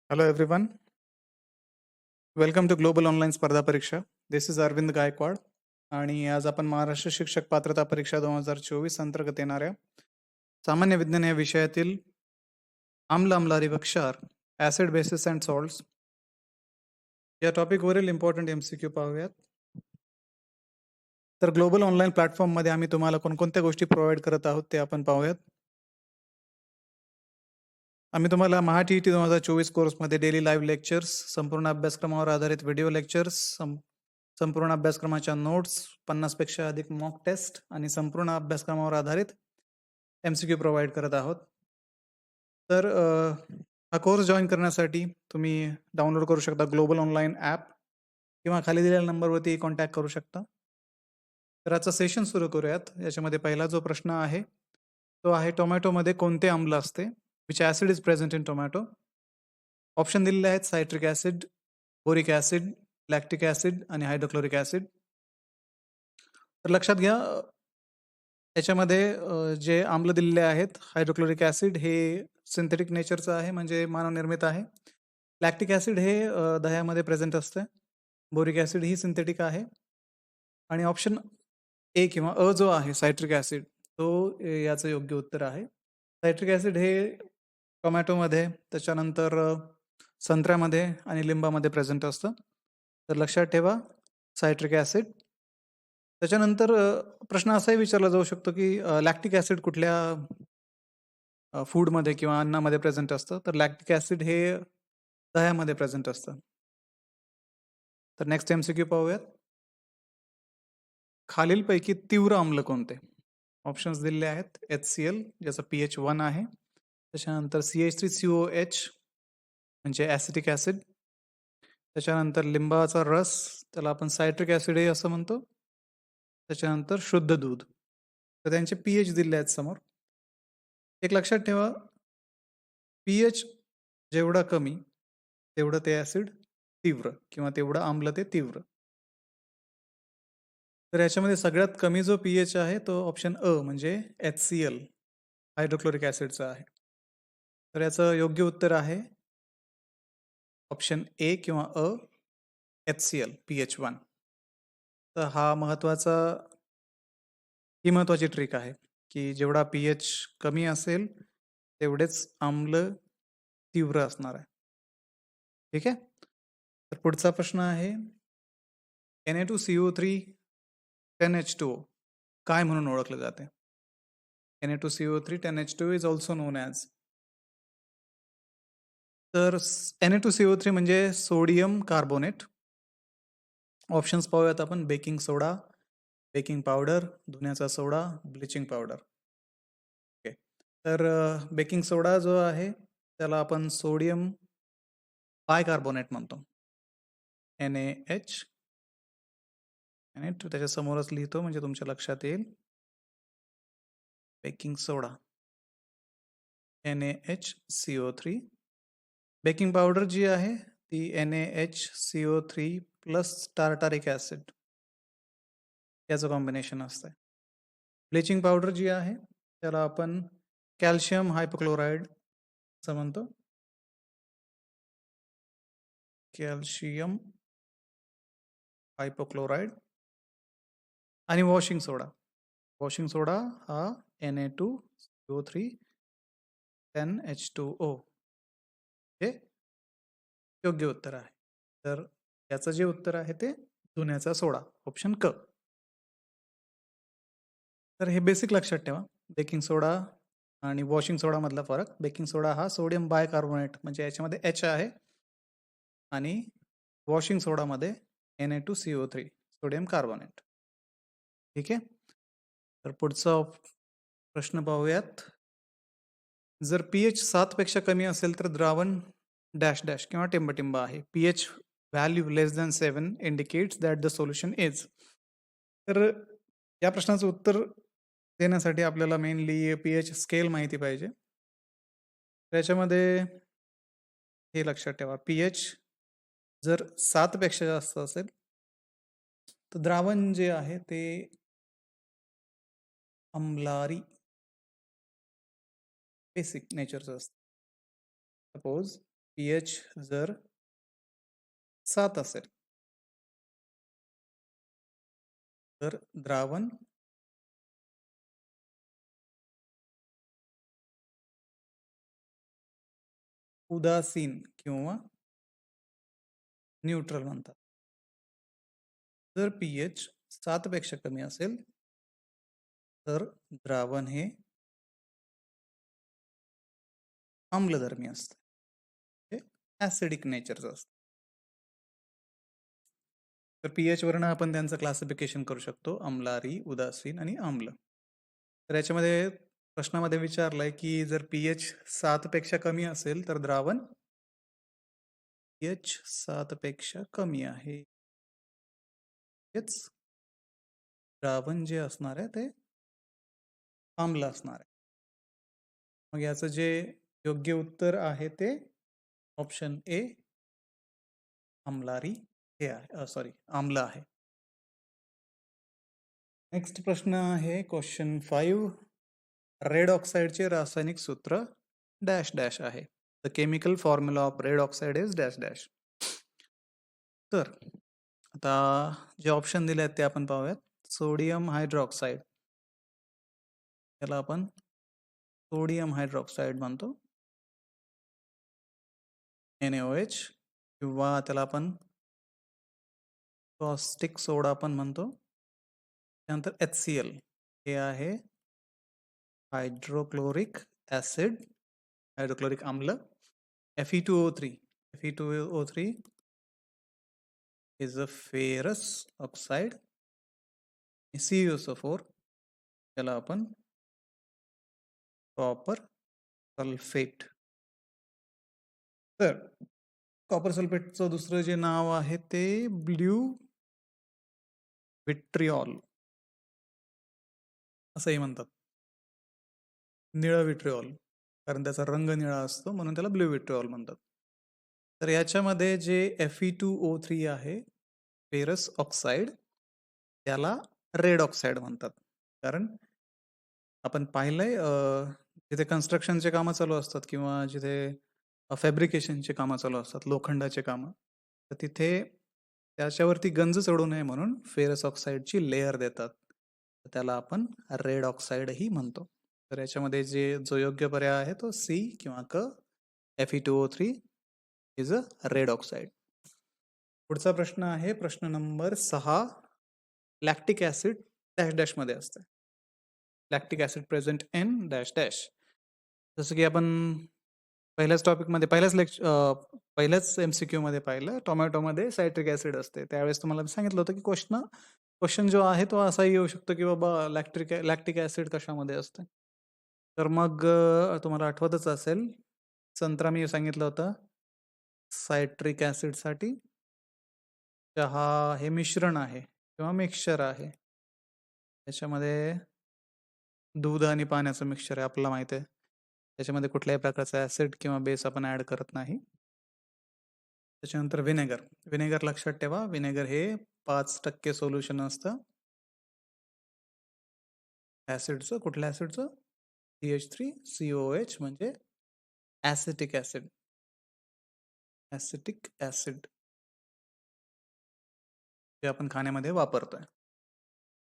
Hello everyone. Welcome to Global Online स्पर्धा परीक्षा. This is Arvind Gaikwad आणि आज आपण महाराष्ट्र शिक्षक पात्रता परीक्षा 2024 अंतर्गत येणाऱ्या सामान्य विज्ञान या विषयातील आम्ल आम्लारी व क्षार ऍसिड बेसिस अँड सॉल्ट्स या टॉपिकवरील इम्पॉर्टंट MCQ पाहूयात. तर ग्लोबल ऑनलाईन प्लॅटफॉर्ममध्ये आम्ही तुम्हाला कोणकोणत्या गोष्टी प्रोव्हाइड करत आहोत ते आपण पाहूयात. आम्ही तुम्हाला महाटीईटी 2024 कोर्समध्ये डेली लाईव्ह लेक्चर्स, संपूर्ण अभ्यासक्रमावर आधारित व्हिडिओ लेक्चर्स, संपूर्ण अभ्यासक्रमाच्या नोट्स, 50 पेक्षा अधिक मॉक टेस्ट आणि संपूर्ण अभ्यासक्रमावर आधारित MCQ प्रोव्हाइड करत आहोत. तर हा कोर्स जॉईन करण्यासाठी तुम्ही डाउनलोड करू शकता ग्लोबल ऑनलाईन ॲप किंवा खाली दिलेल्या नंबरवरती कॉन्टॅक्ट करू शकता. तर आजचा सेशन सुरू करूयात. याच्यामध्ये पहिला जो प्रश्न आहे तो आहे टोमॅटोमध्ये कोणते आम्ल असते? Which acid is present in tomato? Option दिलेले आहेत citric acid, boric acid, lactic acid आणि हायड्रोक्लोरिक ॲसिड. तर लक्षात घ्या याच्यामध्ये जे आम्ल दिलेले आहेत हायड्रोक्लोरिक ॲसिड हे सिंथेटिक नेचरचं आहे म्हणजे मानवनिर्मित आहे. लॅक्टिक ॲसिड हे दह्यामध्ये प्रेझेंट असतं. बोरिक ॲसिड ही सिंथेटिक आहे. आणि ऑप्शन ए किंवा अ जो आहे सायट्रिक ॲसिड तो याचं योग्य उत्तर आहे. सायट्रिक ॲसिड हे टोमॅटोमध्ये त्याच्यानंतर संत्र्यामध्ये आणि लिंबामध्ये प्रेझेंट असतं. तर लक्षात ठेवा सायट्रिक ॲसिड. त्याच्यानंतर प्रश्न असाही विचारला जाऊ शकतो की लॅक्टिक ॲसिड कुठल्या फूडमध्ये किंवा अन्नामध्ये प्रेझेंट असतं? तर लॅक्टिक ॲसिड हे दह्यामध्ये प्रेझेंट असतं. तर नेक्स्ट MCQ पाहूयात. खालीलपैकी तीव्र आम्ल कोणते? ऑप्शन्स दिलेले आहेत HCl ज्याचा pH 1 आहे. त्याच्यानंतर CH3COH म्हणजे ॲसिटिक ॲसिड. त्याच्यानंतर लिंबाचा रस त्याला आपण सायट्रिक ॲसिडही असं म्हणतो. त्याच्यानंतर शुद्ध दूध. तर त्यांचे pH दिले आहेत समोर. एक लक्षात ठेवा pH जेवढा कमी तेवढं ते ॲसिड तीव्र किंवा तेवढं आम्ल ते तीव्र. तर याच्यामध्ये सगळ्यात कमी जो pH आहे तो ऑप्शन अ म्हणजे HCl हायड्रोक्लोरिक ॲसिडचा आहे. तर याचं योग्य उत्तर आहे ऑप्शन ए किंवा अ HCl pH 1. तर ही महत्वाची ट्रिक आहे की जेवढा pH कमी असेल तेवढेच आम्ल तीव्र असणार आहे. ठीक आहे. तर पुढचा प्रश्न आहे Na2CO3 10H2O काय म्हणून ओळखले जाते? Na2CO3 10H2O is also non as. तर Na2CO3 म्हणजे सोडियम कार्बोनेट. ऑप्शन्स पाहूयात आपण. बेकिंग सोडा, बेकिंग पावडर, धुण्याचा सोडा, ब्लिचिंग पावडर. ओके. तर बेकिंग सोडा जो आहे त्याला आपण सोडियम बायकार्बोनेट म्हणतो. NaH आणि त्याच्या समोरच लिहितो म्हणजे तुमच्या लक्षात येईल. बेकिंग सोडा NaHCO3. बेकिंग पावडर जी आहे ती NaHCO3 प्लस टार्टारिक ॲसिड याचं कॉम्बिनेशन असतं. ब्लिचिंग पावडर जी आहे त्याला आपण कॅल्शियम हायपोक्लोराईड असं म्हणतो. Calcium hypochlorite. आणि वॉशिंग सोडा हा Na2CO3 10H2O हे योग्य उत्तर आहे. तर याचं जे उत्तर आहे ते धुण्याचा सोडा ऑप्शन क. तर हे बेसिक लक्षात ठेवा. बेकिंग सोडा आणि वॉशिंग सोडा मधला फरक. बेकिंग सोडा हा सोडियम बायकार्बोनेट म्हणजे याच्यामध्ये H आहे आणि वॉशिंग सोडामध्ये Na2CO3 सोडियम कार्बोनेट. ठीक आहे. तर पुढचा प्रश्न पाहूयात. जर pH 7 पेक्षा कमी असेल तर द्रावण डॅश डॅश किंवा टिंबटिंब आहे. pH value less than 7 indicates that the solution is. तर या प्रश्नाचं उत्तर देण्यासाठी आपल्याला मेनली pH स्केल माहिती पाहिजे. त्याच्यामध्ये हे लक्षात ठेवा pH जर 7 पेक्षा जास्त असेल तर द्रावण जे आहे ते आम्लारी बेसिक नेचरचं असतं. सपोज pH जर 7 असेल तर द्रावण उदासीन किंवा न्यूट्रल म्हणतात. जर pH 7 पेक्षा कमी असेल तर द्रावण हे आम्लधर्मी असते, हे ऍसिडिक नेचरचं असतं. तर pH वरनं आपण त्यांचं क्लासिफिकेशन करू शकतो, अम्लारी, उदासीन आणि आम्ल. तर याच्यामध्ये प्रश्नामध्ये विचारलंय की जर pH 7 पेक्षा कमी असेल तर द्रावण pH 7 पेक्षा कमी आहे, हेच द्रावण जे असणार आहे ते आम्ल असणार आहे. मग याचं जे योग्य उत्तर आहे ते ऑप्शन ए अम्लारी हे आहे, सॉरी आम्ल आहे. नेक्स्ट प्रश्न आहे क्वेश्चन 5. रेड ऑक्साइडचे रासायनिक सूत्र डॅश डॅश आहे. The chemical formula of red oxide is dash dash. तर आता जे ऑप्शन दिले आहेत ते आपण पाहूयात. सोडियम हायड्रॉक्साइड, याला आपण सोडियम हायड्रॉक्साइड म्हणतो, NaOH, किंवा त्याला आपण कॉस्टिक सोडा पण म्हणतो. त्यानंतर HCl हे आहे हायड्रोक्लोरिक ऍसिड, हायड्रोक्लोरिक आम्ल. Fe2O3 is a ferrous oxide. CuSO4 त्याला आपण कॉपर सल्फेट. तर कॉपर सल्फेटचं दुसरं जे नाव आहे ते ब्ल्यू विट्रिऑल असंही म्हणतात, निळं विट्रिऑल, कारण त्याचा रंग निळा असतो म्हणून त्याला ब्ल्यू विट्रिऑल म्हणतात. तर याच्यामध्ये जे Fe2O3 आहे, फेरस ऑक्साइड, त्याला रेड ऑक्साइड म्हणतात. कारण आपण पाहिलंय जिथे कन्स्ट्रक्शनचे कामं चालू असतात किंवा जिथे फॅब्रिकेशनचे कामं चालू असतात, लोखंडाचे कामं, तर तिथे त्याच्यावरती गंज चढू नये म्हणून फेरस ऑक्साइडची लेअर देतात, त्याला आपण रेड ऑक्साइडही म्हणतो. तर याच्यामध्ये जो योग्य पर्याय आहे तो सी किंवा क, Fe2O3 is a red oxide. पुढचा प्रश्न आहे प्रश्न number 6. Lactic acid dash dash मध्ये असते. Lactic acid present in dash dash. जसं की आपण पहिल्याच टॉपिकमध्ये पहिल्याच MCQ मध्ये पाहिलं, टोमॅटोमध्ये सायट्रिक ऍसिड असते. त्यावेळेस तुम्हाला सांगितलं होतं की क्वेश्चन जो आहे तो असाही येऊ शकतो की बाबा लॅक्टिक ऍसिड कशामध्ये असते. तर मग तुम्हाला आठवतच असेल, संत्रा मी सांगितलं होतं सायट्रिक ऍसिड साठी. चहा हे मिश्रण आहे किंवा मिक्सचर आहे, त्याच्यामध्ये दूध आणि पाण्याचं मिक्सचर आहे, आपल्याला माहिती आहे. त्याच्यामध्ये कुठल्याही प्रकारचा ऍसिड किंवा बेस आपण ऍड करत नाही. त्याच्यानंतर विनेगर लक्षात ठेवा, विनेगर हे 5% सोल्युशन असतं ऍसिडचं. कुठल्या ऍसिडचं? CH3COOH, म्हणजे ऍसिटिक ऍसिड. ऍसिटिक ऍसिड जे आपण खाण्यामध्ये वापरतोय.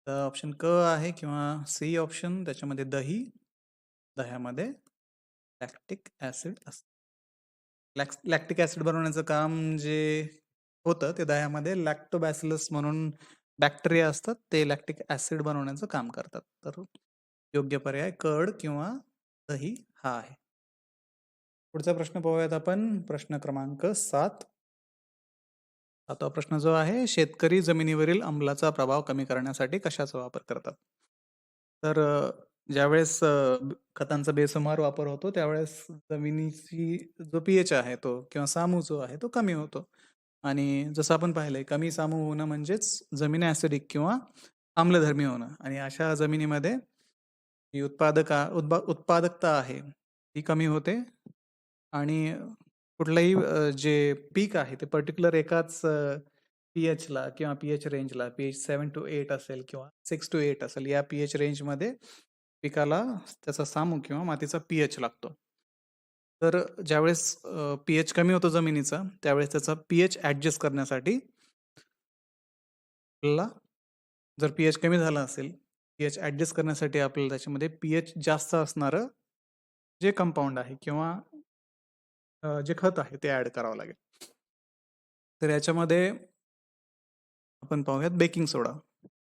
तर ऑप्शन क आहे किंवा सी ऑप्शन, त्याच्यामध्ये दह्यामध्ये लॅक्टिक ऍसिड असतं. लॅक्टिक ऍसिड बनवण्याचं काम जे होतं ते दह्यामध्ये लॅक्टोबॅसिलस म्हणून बॅक्टेरिया असतात, ते लॅक्टिक ऍसिड बनवण्याचं काम करतात. तर योग्य पर्याय कर्ड किंवा दही हा आहे. पुढचा प्रश्न पाहूयात आपण, प्रश्न क्रमांक 7. आता प्रश्न जो आहे, शेतकरी जमिनीवरील अंमलाचा प्रभाव कमी करण्यासाठी कशाचा वापर करतात? तर ज्यावेळेस खतांचा बेसुमार वापर होतो त्यावेळेस जमिनीची जो पीएच आहे तो किंवा सामू जो आहे तो कमी होतो. आणि जसं आपण पाहिलंय, कमी सामू होणं म्हणजेच जमीन ऍसिडिक किंवा आम्लधर्मी होणं. आणि अशा जमिनीमध्ये जी उत्पादकता आहे ती कमी होते. आणि कुठलंही जे पीक आहे ते पर्टिक्युलर एकाच पीएचला किंवा पीएच रेंजला, पीएच 7 to 8 असेल किंवा 6 to 8 असेल, या पीएच रेंजमध्ये पिकाला त्याचा सामू किंवा मातीचा पीएच लागतो. तर ज्यावेळेस पीएच कमी होतो जमिनीचा, त्यावेळेस त्याचा पीएच ॲडजस्ट करण्यासाठी आपल्याला जर पीएच कमी झाला असेल, पीएच ॲडजस्ट करण्यासाठी आपल्याला त्याच्यामध्ये पीएच जास्त असणारं जे कंपाऊंड आहे किंवा जे खत आहे ते ॲड करावं लागेल. तर याच्यामध्ये आपण पाहूयात बेकिंग सोडा.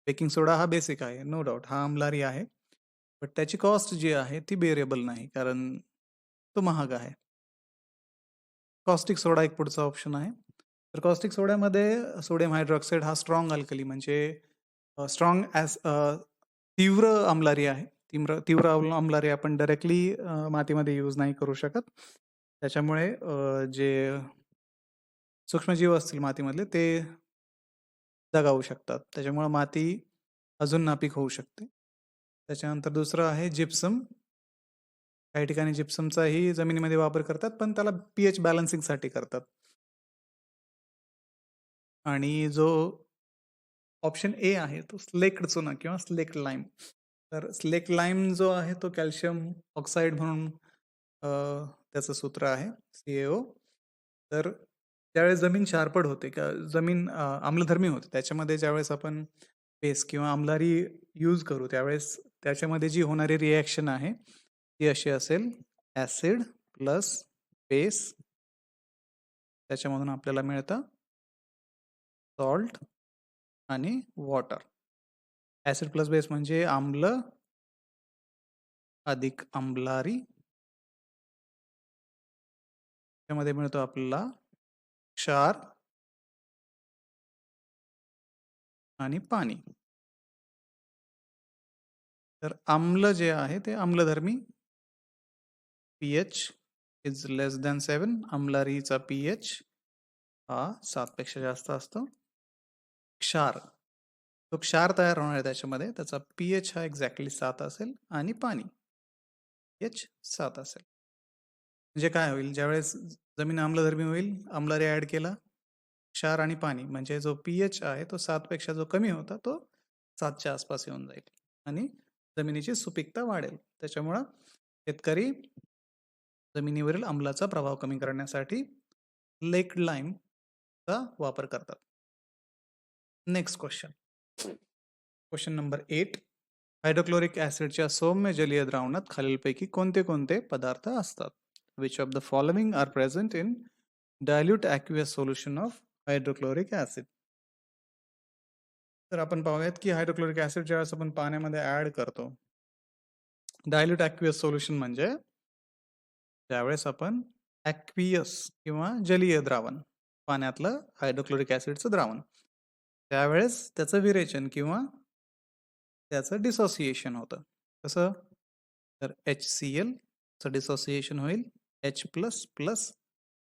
बेकिंग सोडा हा बेसिक आहे, नो डाऊट हा अंमलारी आहे. बट त्याची कॉस्ट जी आहे ती बेअरेबल नाही, कारण तो महाग आहे. कॉस्टिक सोडा एक पुढचा ऑप्शन आहे. तर कॉस्टिक सोड्यामध्ये सोडियम हायड्रॉक्साईड हा स्ट्रॉंग अल्कली म्हणजे स्ट्रॉंग तीव्र अंमलारी आहे. तीव्र अंमलारी आपण डायरेक्टली मातीमध्ये यूज नाही करू शकत. त्याच्यामुळे जे सूक्ष्मजीव असतील मातीमधले ते दगावू शकतात. त्याच्यामुळे माती अजून नापीक होऊ शकते. त्याच्यानंतर दुसरं आहे जिप्सम. काही ठिकाणी जिप्समचाही जमिनीमध्ये वापर करतात, पण त्याला पीएच बॅलन्सिंगसाठी करतात. आणि जो ऑप्शन ए आहे तो स्लेक्ड चुना किंवा स्लेक्ड लाईम. तर स्लेक्ड लाईम जो आहे तो कॅल्शियम ऑक्साईड म्हणून त्याचं सूत्र आहे CaO. तर ज्यावेळेस जमीन शारपड होते का जमीन आम्लधर्मी होते, त्याच्यामध्ये ज्यावेळेस आपण बेस किंवा आम्लारी यूज करू त्यावेळेस त्याच्यामध्ये जी होणारी रिॲक्शन आहे ती अशी असेल, ॲसिड प्लस बेस, त्याच्यामधून आपल्याला मिळतं सॉल्ट आणि वॉटर. ॲसिड प्लस बेस म्हणजे आम्ल अधिक आम्लारी, त्यामध्ये मिळतो आपल्याला क्षार आणि पाणी. तर आम्ल जे आहे ते आम्लधर्मी, पीएच इज लेस दॅन 7. आम्लारीचा पीएच हा 7 पेक्षा जास्त असतो. क्षार, तो क्षार तयार होणार आहे त्याच्यामध्ये, त्याचा पीएच हा एक्झॅक्टली 7 असेल आणि पाणी पीएच 7 असेल. म्हणजे काय होईल, ज्यावेळेस जमीन आम्लधर्मी होईल, आम्लारी ऍड केला, क्षार आणि पाणी, म्हणजे जो पीएच आहे तो 7 पेक्षा जो कमी होता तो 7च्या आसपास येऊन जाईल आणि जमिनीची सुपीकता वाढेल. त्याच्यामुळं शेतकरी जमिनीवरील आम्लाचा प्रभाव कमी करण्यासाठी लेक्ड लाईमचा वापर करतात. Next question. Question number 8. Hydrochloric ऍसिडच्या सौम्य जलीय द्रावणात खालीलपैकी कोणते कोणते पदार्थ असतात? Which of the following are present in dilute aqueous solution of hydrochloric acid? तर आपण पाहूयात की हायड्रोक्लोरिक ऍसिड ज्यावेळेस आपण पाण्यामध्ये ऍड करतो, डायल्यूट ॲक्वियस सोल्युशन म्हणजे ज्यावेळेस आपण ॲक्वियस किंवा जलीय द्रावण, पाण्यातलं हायड्रोक्लोरिक ऍसिडचं द्रावण, त्यावेळेस त्याचं विरेचन किंवा त्याचं डिसोसिएशन होतं. कसं? तर HCl चं डिसोसिएशन होईल H plus plus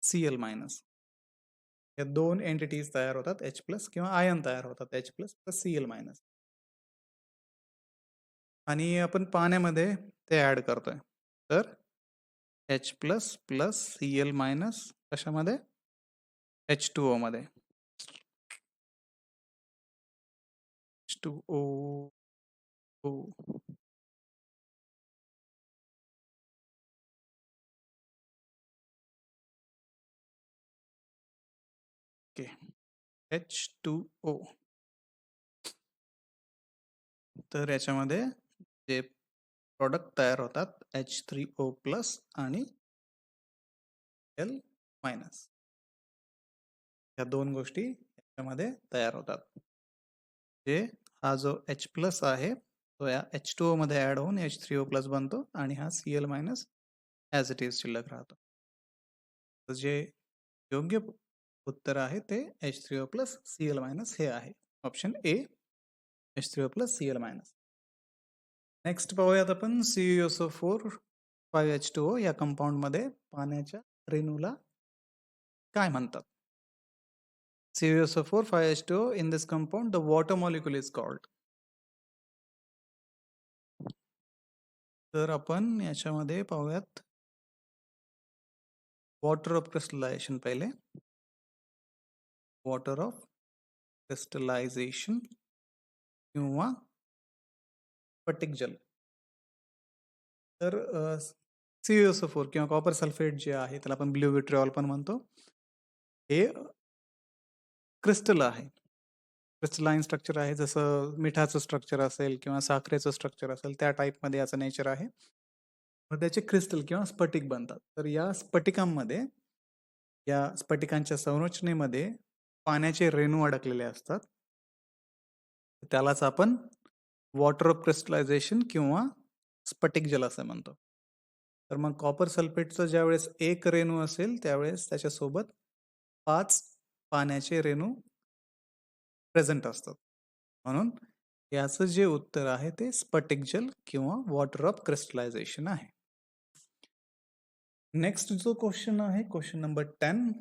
Cl minus. या दोन एंटिटीज तयार होतात H प्लस किंवा आयन तयार होतात H plus plus Cl minus. आणि आपण पाण्यामध्ये ते ऍड करतोय, तर H plus plus Cl minus कशामध्ये? H2O मध्ये. H2O. Okay, H2O. तर याच्यामध्ये जे प्रोडक्ट तयार होतात H3O प्लस आणि L मायनस, या दोन गोष्टी याच्यामध्ये तयार होतात. जे हा जो H प्लस आहे तो या H2O मध्ये ऍड होऊन H3O प्लस बनतो आणि हा Cl minus as it is शिल्लक राहतो. तर जे योग्य उत्तर आहे ते H3O प्लस Cl मायनस हे आहे, option A, H3O plus Cl minus. Next पाहूयात आपण CuSO4 5H2O या कंपाऊंड मध्ये पाण्याच्या रेणूला काय म्हणतात? CuSO4 5H2O, in this compound the water molecule is called. तर आपण याच्यामध्ये पाहूयात वॉटर ऑफ क्रिस्टलायझेशन. पहिले वॉटर ऑफ क्रिस्टलायझेशन किंवा स्फटिक जल. तर CuSO4 किंवा कॉपर सल्फेट जे आहे त्याला आपण ब्ल्यू विट्रिऑल पण म्हणतो. हे क्रिस्टल आहे. क्रिस्टलाइन स्ट्रक्चर आहे. जसं मिठाचं स्ट्रक्चर असेल किंवा साखरेचं स्ट्रक्चर असेल त्या टाईपमध्ये याचं नेचर आहे. मग त्याचे क्रिस्टल किंवा स्फटिक बनतात. तर या स्फटिकांमध्ये या स्फटिकांच्या संरचनेमध्ये पाण्याचे रेणू अडकलेले असतात. त्यालाच आपण वॉटर ऑफ क्रिस्टलायझेशन किंवा स्फटिक जल असं म्हणतो. तर मग कॉपर सल्फेटचं ज्यावेळेस एक रेणू असेल त्यावेळेस त्याच्यासोबत 5 पाण्याचे रेणू प्रेझेंट असतात. म्हणून याचं जे उत्तर आहे ते स्फटिक जल किंवा वॉटर ऑफ क्रिस्टलायझेशन आहे. नेक्स्ट जो क्वेश्चन आहे क्वेश्चन नंबर 10.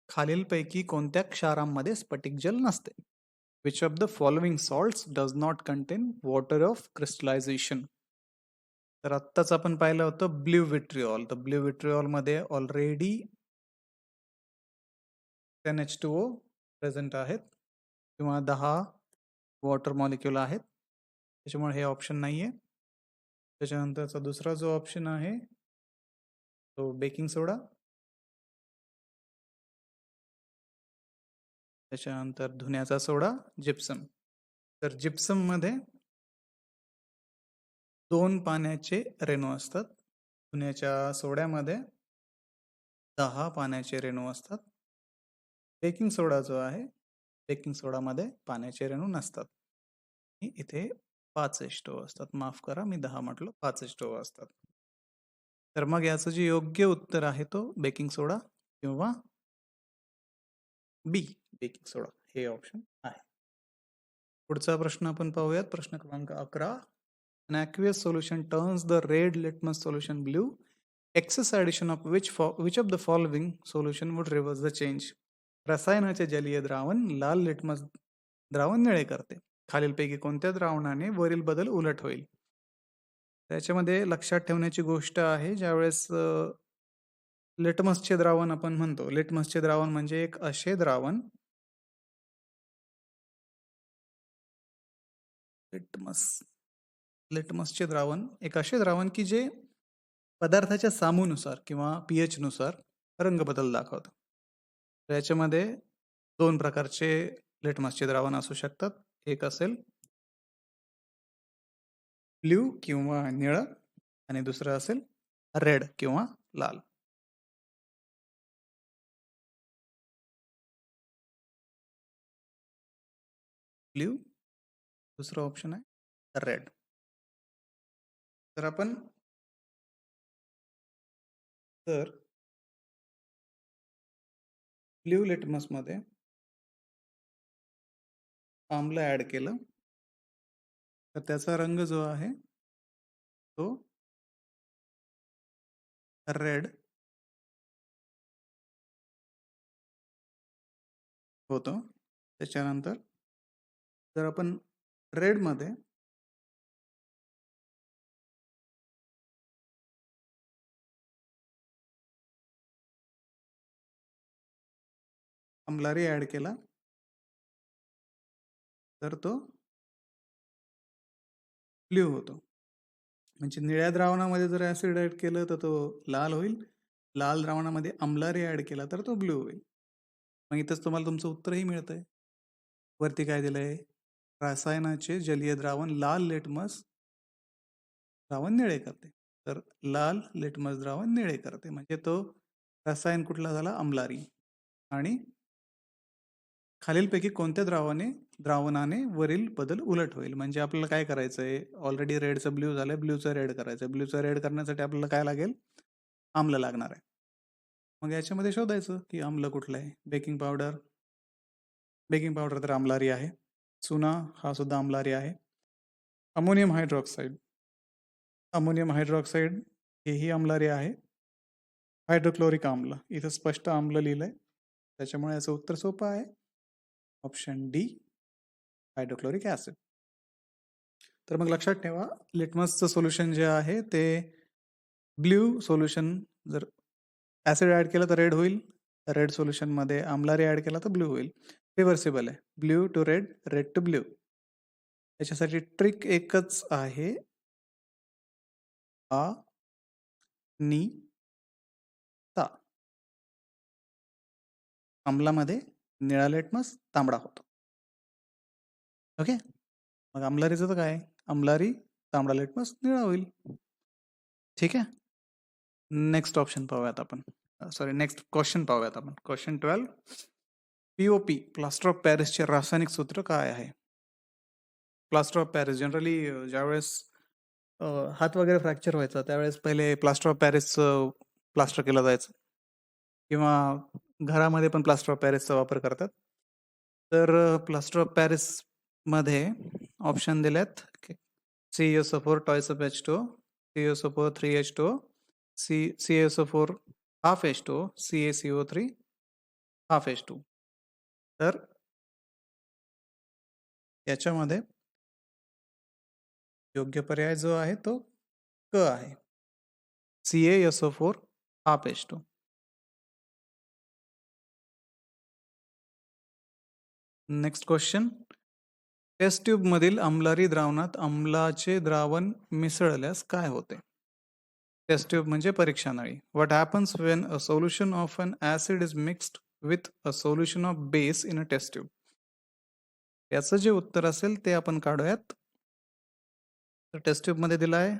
खालीलपैकी कोणत्या क्षारांमध्ये स्फटिक जल नसते? Which of the following salts does not contain water of crystallization? तर आत्ताच आपण पाहिलं होतं ब्ल्यू विट्रिऑल. तर ब्ल्यू विट्रिऑल मध्ये ऑलरेडी NH2O प्रेझेंट आहेत किंवा 10 वॉटर मॉलिक्यूल आहेत. त्याच्यामुळे हे ऑप्शन नाहीये. त्याच्यानंतरचा दुसरा जो ऑप्शन आहे तो बेकिंग सोडा. त्याच्यानंतर धुण्याचा सोडा, जिप्सम. तर जिप्सम मध्ये 2 पाण्याचे रेणू असतात. धुण्याच्या सोड्यामध्ये 10 पाण्याचे रेणू असतात. बेकिंग सोडा जो आहे बेकिंग सोडामध्ये पाण्याचे रेणू नसतात. इथे 5 H2O असतात. माफ करा मी 10 म्हटलं, 5 H2O असतात. तर मग याचं जे योग्य उत्तर आहे तो बेकिंग सोडा किंवा बी बेकिंग सोडा हे ऑप्शन आहे. पुढचा प्रश्न आपण पाहूयात. प्रश्न क्रमांक 11. An aqueous solution turns the red litmus solution blue. Excess addition of which of the following solution would reverse the change? रसायनाचे जलीय द्रावण लाल लिटमस द्रावण निळे करते. खालीलपैकी कोणत्या द्रावणाने वरील बदल उलट होईल? त्याच्यामध्ये लक्षात ठेवण्याची गोष्ट आहे ज्यावेळेस लिटमसचे द्रावण आपण म्हणतो. लिटमसचे द्रावण म्हणजे एक असे द्रावण लिटमसचे द्रावण एक असे द्रावण की जे पदार्थाच्या सामूनुसार किंवा pH नुसार रंग बदल दाखवतं. याच्यामध्ये 2 प्रकारचे लिटमसचे द्रावण असू शकतात. एक असेल ब्ल्यू किंवा निळं आणि दुसरं असेल रेड किंवा लाल. ब्ल्यू, दुसरा ऑप्शन आहे रेड. तर आपण ब्ल्यू लिटमस मध्ये आम्ल ऍड केलं तर त्याचा रंग जो आहे तो रेड होतो. त्याच्यानंतर जर आपण रेड मध्ये अम्लारी ऍड केला तर तो ब्ल्यू होतो. म्हणजे निळ्या द्रावणामध्ये जर ऍसिड ऍड केलं तर तो लाल होईल. लाल द्रावणामध्ये अम्लारी ऍड केला तर तो ब्ल्यू होईल. मग इथंच तुम्हाला तुमचं उत्तरही मिळतंय. वरती काय दिलंय? रसायनाचे जलीय द्रावण लाल लिटमस द्रावण निळे करते. तर लाल लिटमस द्रावण निळे करते म्हणजे तो रसायन कुठला झाला? अम्लारी. आणि खालीलपैकी कोणत्या द्रावणाने वरील बदल उलट होईल? म्हणजे आपल्याला काय करायचंय? ऑलरेडी रेडचं ब्ल्यू झालंय, ब्ल्यूचं रेड करायचंय. ब्ल्यूचं रेड करण्यासाठी आपल्याला काय लागेल? आम्ल लागणार आहे. मग याच्यामध्ये शोधायचं की आम्ल कुठलं आहे. बेकिंग पावडर तर अम्लारी आहे. चुना हा सुद्धा अम्लारी आहे. अमोनियम हायड्रॉक्साईड हेही अम्लारी आहे. हायड्रोक्लोरिक आम्ल इथं स्पष्ट आम्ल लिहिलंय त्याच्यामुळे याचं उत्तर सोपं आहे. Option D hydrochloric acid. तर मग लक्षात ठेवा लिटमसचं सोल्युशन जे आहे ते ब्ल्यू सोल्युशन जर ऍसिड ऍड केलं तर रेड होईल. रेड सोल्युशन मध्ये अम्लारी ऍड केला तर ब्ल्यू होईल. रिव्हर्सिबल आहे. Blue to red, red to blue. याच्यासाठी ट्रिक एकच आहे. हा नी ता. आम्लामध्ये निळा लिटमस तांबडा होतो. ओके, मग आम्लारीचं तर काय, आम्लारी तांबडा लिटमस निळा होईल. ठीक आहे, नेक्स्ट ऑप्शन पाहूयात आपण, सॉरी नेक्स्ट क्वेश्चन पाहूयात आपण. क्वेश्चन 12, पीओपी प्लास्टर ऑफ पॅरिसचे रासायनिक सूत्र काय आहे? प्लास्टर ऑफ पॅरिस जनरली ज्यावेळेस हात वगैरे फ्रॅक्चर व्हायचा त्यावेळेस पहिले प्लास्टर ऑफ पॅरिसचं प्लास्टर केलं जायचं, किंवा घरामध्ये पण प्लास्टर ऑफ पॅरिसचा वापर करतात. तर प्लास्टर ऑफ पॅरिस मध्ये ऑप्शन दिलेत, CaSO4 twice of H2O, CaSO4 3H2O, CaSO4 half H2O, CaCO3 half H2. तर याच्यामध्ये योग्य पर्याय जो आहे तो क आहे, CaSO4 half H2. Next question, test tube मधील आम्लारी द्रावणात आम्लाचे द्रावण मिसळल्यास काय होते? टेस्ट ट्यूब म्हणजे परीक्षा नळी. What happens when a solution of an acid is mixed with a solution of base in a test tube? याचं जे उत्तर असेल ते आपण काढूयात. तर टेस्ट ट्यूब मध्ये दिला आहे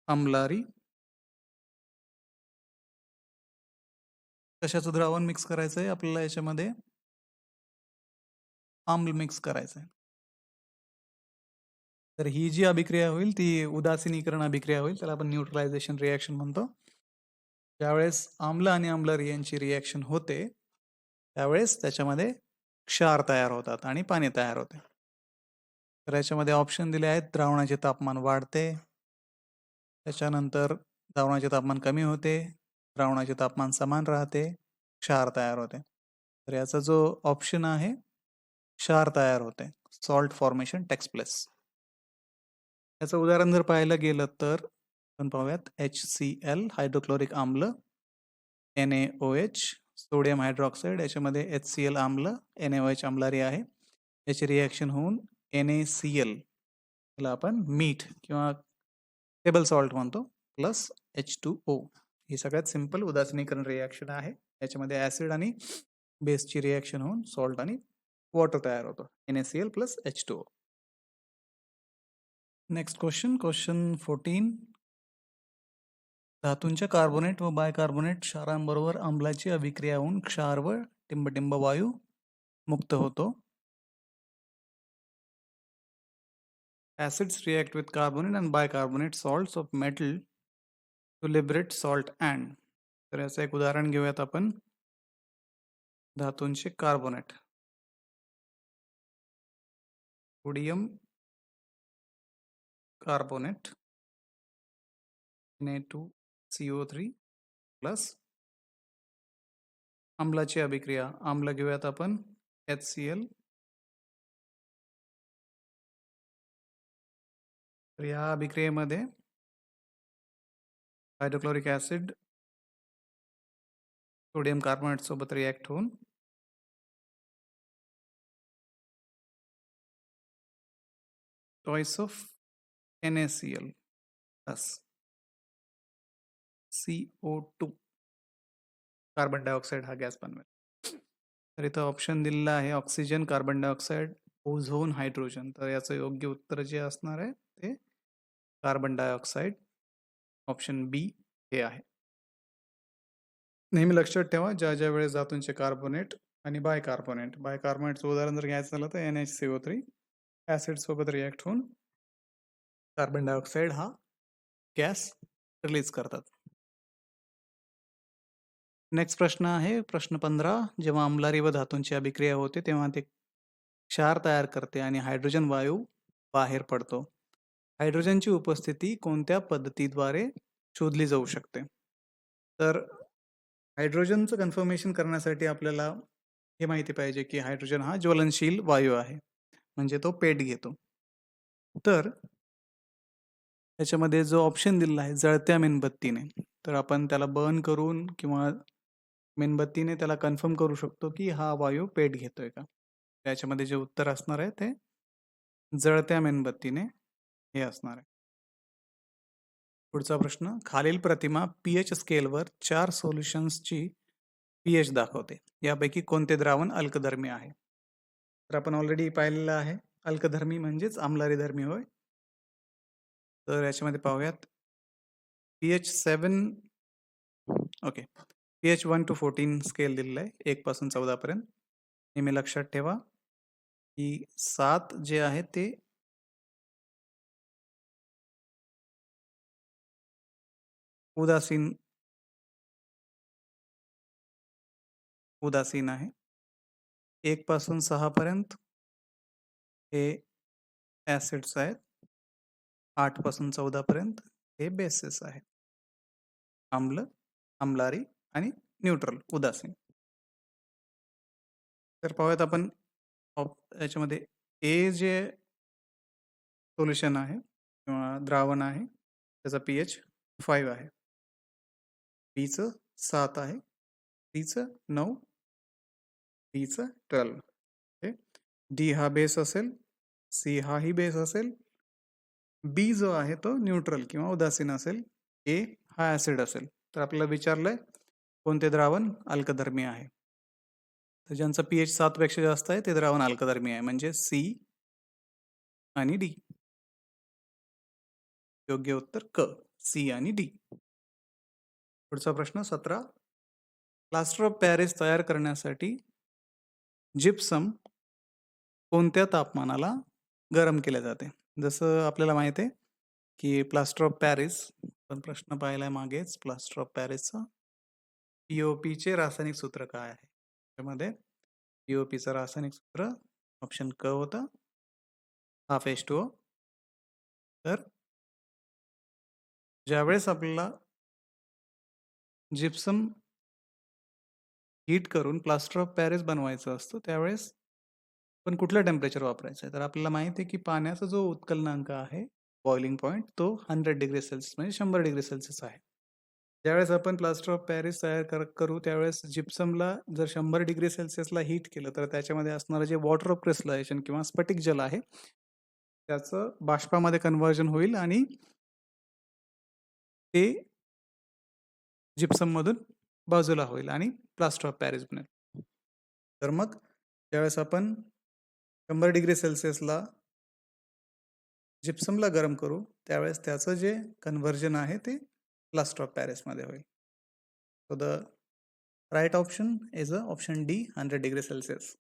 आम्लारी, कशाचं द्रावण मिक्स करायचं आहे आपल्याला, याच्यामध्ये आम्ल मिक्स करायचं आहे. तर ही जी अभिक्रिया होईल ती उदासीनीकरण अभिक्रिया होईल, त्याला आपण न्यूट्रलायझेशन रिॲक्शन म्हणतो. ज्यावेळेस आम्ल आणि आम्लारी यांची रिॲक्शन होते त्यावेळेस त्याच्यामध्ये क्षार तयार होतात आणि पाणी तयार होते. तर याच्यामध्ये ऑप्शन दिले आहेत, द्रावणाचे तापमान वाढते, त्याच्यानंतर द्रावणाचे तापमान कमी होते, द्रावणाचे तापमान समान राहते, क्षार तयार होते. तर याचा जो ऑप्शन आहे क्षार तयार होते, सॉल्ट फॉर्मेशन टेक्स प्लेस. याचं उदाहरण जर पाहायला गेलं तर आपण पाहूयात, HCl हायड्रोक्लोरिक आम्ल, NaOH सोडियम हायड्रॉक्साईड, याच्यामध्ये HCl आम्ल, NaOH आम्लारी आहे, याची रिॲक्शन होऊन NaCl, त्याला आपण मीठ किंवा टेबल सॉल्ट म्हणतो, प्लस H2O. ही सगळ्यात सिंपल उदासीनीकरण रिॲक्शन आहे. याच्यामध्ये ऍसिड आणि बेसची रिॲक्शन होऊन सॉल्ट आणि वॉटर तयार होतो, NaCl plus H2O. Next question, question 14, धातूंच्या कार्बोनेट व बायकार्बोनेट क्षारांबरोबर आम्लाची अभिक्रिया होऊन क्षार व टिंबटिंब वायू मुक्त होतो. Acids react with carbonate and bicarbonate salts of metal to liberate salt and. तर याचं एक उदाहरण घेऊयात आपण, धातूंचे कार्बोनेट, सोडियम कार्बोनेट Na2CO3 प्लस आम्लाची अभिक्रिया, आम्ल घेऊयात आपण HCl. तर या अभिक्रियेमध्ये हायड्रोक्लोरिक ऍसिड सोडियम कार्बोनेट सोबत रिॲक्ट होऊन twice of NaCl plus CO2 carbon dioxide हा गॅस बनवेल. तर इथं ऑप्शन दिलेला आहे oxygen, carbon dioxide, ozone, hydrogen. तर याचं योग्य उत्तर जे असणार आहे ते कार्बन डायऑक्साईड, ऑप्शन बी हे आहे. नेहमी लक्षात ठेवा, ज्या ज्या वेळेस धातूंचे कार्बोनेट आणि बायकार्बोनेटचं उदाहरण जर घ्यायचं झालं तर NaCO3 ऍसिड सोबत रिॲक्ट होऊन कार्बन डायऑक्साईड हा गॅस रिलीज करतात. नेक्स्ट प्रश्न आहे प्रश्न 15, जेव्हा आम्लारी व धातूंची अभिक्रिया होते तेव्हा ते क्षार तयार करते आणि हायड्रोजन वायू बाहेर पडतो. हायड्रोजनची उपस्थिती कोणत्या पद्धतीद्वारे शोधली जाऊ शकते? तर हायड्रोजनचं कन्फर्मेशन करण्यासाठी आपल्याला हे माहिती पाहिजे की हायड्रोजन हा ज्वलनशील वायू आहे, म्हणजे तो पेट घेतो. तर त्याच्यामध्ये जो ऑप्शन दिलेला आहे जळत्या मेणबत्तीने, तर आपण त्याला बर्न करून किंवा मेणबत्तीने त्याला कन्फर्म करू शकतो की हा वायू पेट घेतोय का. त्याच्यामध्ये जे उत्तर असणार आहे ते जळत्या मेणबत्तीने हे असणार आहे. पुढचा प्रश्न, खालील प्रतिमा पीएच स्केलवर 4 सोल्युशन्सची पीएच दाखवते. यापैकी कोणते द्रावण अल्कधर्मी आहे? तर आपण ऑलरेडी पाहिलेलं आहे. अल्कधर्मी म्हणजेच आम्लधर्मी होय. तर याच्यामध्ये पाहूयात pH 7 okay. PH 1 to 14 scale दिलेला आहे. 1 पासून 14 पर्यंत. नेहमी लक्षात ठेवा की 7 जे आहे ते उदासीन आहे. 1 पासून 6 पर्यंत हे ऍसिड्स आहेत. 8 पासून 14 पर्यंत हे बेसेस आहेत. आम्ल, आम्लारी आणि न्यूट्रल उदासीन. तर पाहूयात आपण याच्यामध्ये ए जे सोल्युशन आहे किंवा द्रावण आहे त्याचा पीएच 5 आहे. बीचं 7 आहे. सीचं 9, डीचं 12. डी हा बेस असेल, सी हाही बेस असेल, बी जो आहे तो न्यूट्रल किंवा उदासीन असेल, ए हा ऍसिड असेल. तर आपल्याला विचारलंय कोणते द्रावण अल्कधर्मी आहे. तर ज्यांचा पीएच 7 पेक्षा जास्त आहे ते द्रावण अल्कधर्मी आहे, म्हणजे सी आणि डी. योग्य उत्तर क, सी आणि डी. पुढचा प्रश्न 17. प्लास्टर ऑफ पॅरिस तयार करण्यासाठी जिप्सम कोणत्या तापमानाला गरम केले जाते? जसं आपल्याला माहिती आहे की प्लास्टर ऑफ पॅरिस, आपण प्रश्न पाहिलाय मागेच प्लास्टर ऑफ पॅरिसचा, पीओपीचे रासायनिक सूत्र काय आहे? त्यामध्ये पीओपीचं रासायनिक सूत्र ऑप्शन क होता, H2O. तर ज्यावेळेस आपल्याला जिप्सम हीट करून प्लास्टर ऑफ पॅरिस बनवायचं असतं त्यावेळेस पण कुठलं टेम्परेचर वापरायचं आहे? तर आपल्याला माहिती आहे की पाण्याचा जो उत्कलनांक आहे, बॉइलिंग पॉईंट, तो 100 डिग्री सेल्सिअस म्हणजे 100 डिग्री सेल्सिअस आहे. ज्यावेळेस आपण प्लास्टर ऑफ पॅरिस तयार करू त्यावेळेस जिप्समला जर 100 डिग्री सेल्सिअसला हीट केलं तर त्याच्यामध्ये असणारं जे वॉटर ऑफ क्रिस्टलायझेशन किंवा स्फटिक जल आहे त्याचं बाष्पामध्ये कन्व्हर्जन होईल आणि ते जिप्सम मधून बाजूला होईल आणि प्लास्टर ऑफ पॅरिस बनेल. तर मग ज्यावेळेस आपण 100 डिग्री सेल्सिअसला जिप्समला गरम करू त्यावेळेस त्याचं जे कन्व्हर्जन आहे ते प्लास्टर ऑफ पॅरिसमध्ये होईल. So the right option is option D, 100 degree celsius.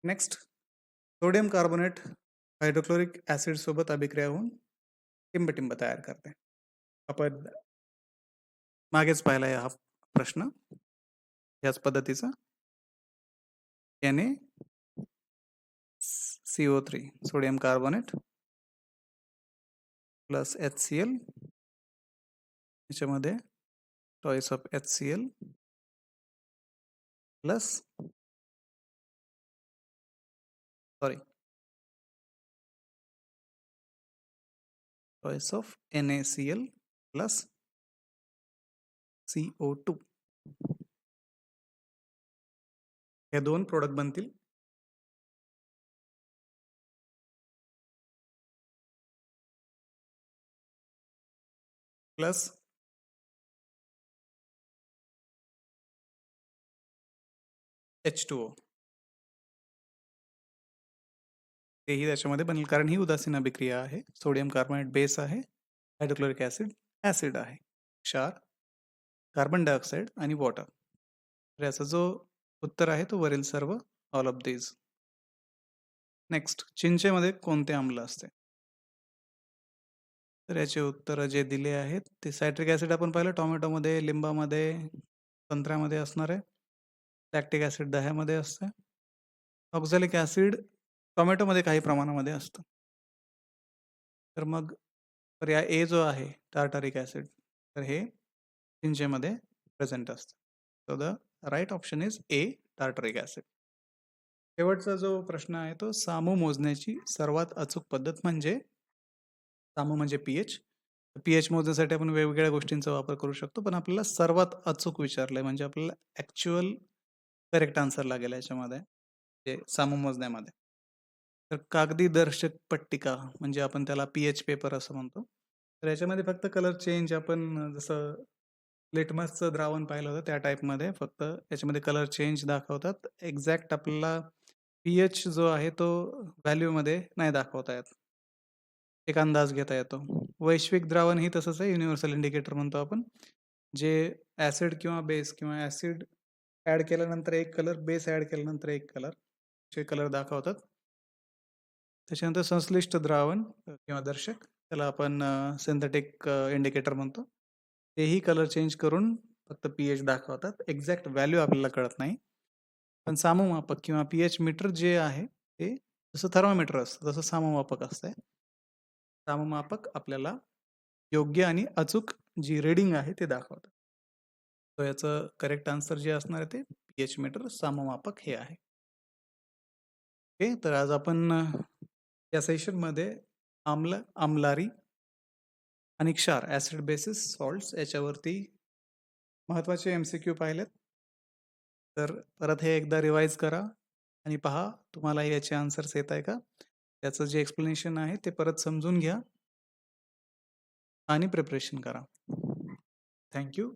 Next, sodium carbonate hydrochloric acid सोबत अभिक्रिया होऊन टिंबटिंब तयार करते. आपण मागेच पाहिला हा प्रश्न याच पद्धतीचा. NaCO3 sodium carbonate plus HCl, याच्यामध्ये choice of HCl plus choice of NaCl plus CO2. हे दोन प्रोडक्ट बनतील. प्लस H2O तेही त्याच्यामध्ये बनेल कारण ही उदासीन अभिक्रिया आहे. सोडियम कार्बोनेट बेस आहे, हायड्रोक्लोरिक ऍसिड ऍसिड आहे, क्षार, कार्बन डायऑक्साईड आणि वॉटर. तर याचा जो उत्तर आहे तो वरील सर्व, ऑल ऑफ दीज. नेक्स्ट, चिंचेमध्ये कोणते आम्ल असते? तर याचे उत्तर जे दिले आहेत ते सायट्रिक ऍसिड आपण पाहिलं टोमॅटोमध्ये, लिंबामध्ये, संत्र्यामध्ये असणार आहे. लॅक्टिक ऍसिड दह्यामध्ये असते. ऑक्झॅलिक ऍसिड टोमॅटोमध्ये काही प्रमाणामध्ये असतं. तर मग पर्याय ए जो आहे टार्टारिक ऍसिड, तर हे चिंचेमध्ये प्रेझेंट असतं. So the right option is A, tartaric acid. शेवटचा जो प्रश्न आहे तो सामू मोजण्याची सर्वात अचूक पद्धत म्हणजे? सामू म्हणजे पीएच. पीएच मोजण्यासाठी आपण वेगवेगळ्या गोष्टींचा वापर करू शकतो, पण आपल्याला सर्वात अचूक विचारलंय म्हणजे आपल्याला ऍक्च्युअल करेक्ट आन्सर लागेल याच्यामध्ये, ते सामू मोजण्यामध्ये. तर कागदी दर्शक पट्टिका म्हणजे आपण त्याला पीएच पेपर असं म्हणतो. तर याच्यामध्ये फक्त कलर चेंज आपण जसं लिटमसचं द्रावण पाहिलं होतं त्या टाईपमध्ये फक्त याच्यामध्ये कलर चेंज दाखवतात. एक्झॅक्ट आपल्याला पीएच जो आहे तो व्हॅल्यूमध्ये नाही दाखवता येत. एक अंदाज घेता येतो. वैश्विक द्रावण ही तसंच आहे, युनिव्हर्सल इंडिकेटर म्हणतो आपण. जे ॲसिड किंवा बेस किंवा ॲसिड ॲड केल्यानंतर एक कलर, बेस ॲड केल्यानंतर एक कलर, असे कलर दाखवतात. त्याच्यानंतर संश्लिष्ट द्रावण किंवा दर्शक त्याला आपण सिंथेटिक इंडिकेटर म्हणतो. तेही कलर चेंज करून फक्त पीएच दाखवतात. एक्झॅक्ट व्हॅल्यू आपल्याला कळत नाही. पण साममापक किंवा पीएच मीटर जे आहे ते जसं थर्मामीटर असतं तसं साममापक असतंय. साममापक आपल्याला योग्य आणि अचूक जी रीडिंग आहे ते दाखवतं. तर याचं करेक्ट आन्सर जे असणार आहे ते पीएच मीटर साममापक हे आहे. ओके, तर आज आपण या सेशनमध्ये आम्ल, आम्लारी आणि क्षार ॲसिड बेसिस सॉल्ट्स याच्यावरती महत्त्वाचे एमसीक्यू पाहिलेत. तर परत हे एकदा रिवाइज करा आणि पहा तुम्हाला याचे आन्सर्स येत आहे का? त्याचं जे एक्सप्लेनेशन आहे ते परत समजून घ्या आणि प्रिपरेशन करा. Thank you.